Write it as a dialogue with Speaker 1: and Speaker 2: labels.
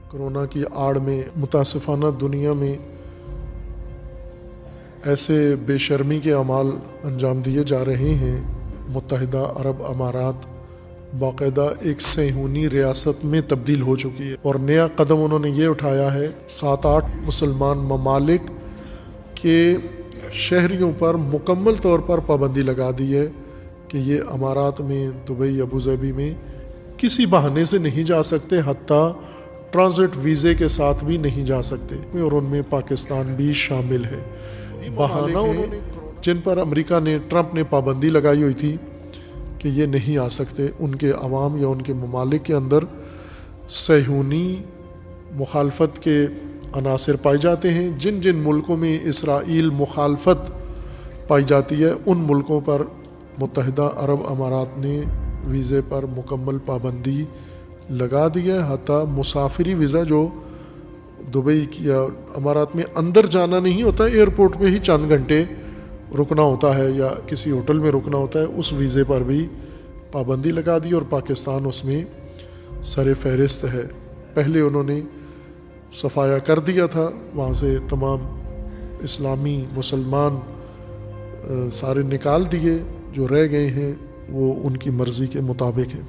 Speaker 1: Corona کی آڑ میں متاسفانہ دنیا میں ایسے بے شرمی کے اعمال انجام دیے جا رہے ہیں۔ متحدہ عرب امارات باقاعدہ ایک صہیونی ریاست میں تبدیل ہو چکی ہے، اور نیا قدم انہوں نے یہ اٹھایا ہے 7-8 مسلمان ممالک کے شہریوں پر مکمل طور پر پابندی لگا دی ہے کہ یہ امارات میں، دبئی، ابوظہبی میں کسی بہانے سے نہیں جا سکتے، حتیٰ ٹرانزٹ ویزے کے ساتھ بھی نہیں جا سکتے، اور ان میں پاکستان بھی شامل ہے۔ بہانہ انہوں نے جن پر امریکہ نے، ٹرمپ نے پابندی لگائی ہوئی تھی کہ یہ نہیں آ سکتے، ان کے عوام یا ان کے ممالک کے اندر صہیونی مخالفت کے عناصر پائے جاتے ہیں۔ جن جن ملکوں میں اسرائیل مخالفت پائی جاتی ہے، ان ملکوں پر متحدہ عرب امارات نے ویزے پر مکمل پابندی لگا دی ہے۔ حتیٰ مسافری ویزا جو دبئی یا امارات میں اندر جانا نہیں ہوتا، ایئرپورٹ پہ ہی چند گھنٹے رکنا ہوتا ہے یا کسی ہوٹل میں رکنا ہوتا ہے، اس ویزے پر بھی پابندی لگا دی، اور پاکستان اس میں سر فہرست ہے۔ پہلے انہوں نے صفایا کر دیا تھا، وہاں سے تمام اسلامی مسلمان سارے نکال دیے، جو رہ گئے ہیں وہ ان کی مرضی کے مطابق ہے۔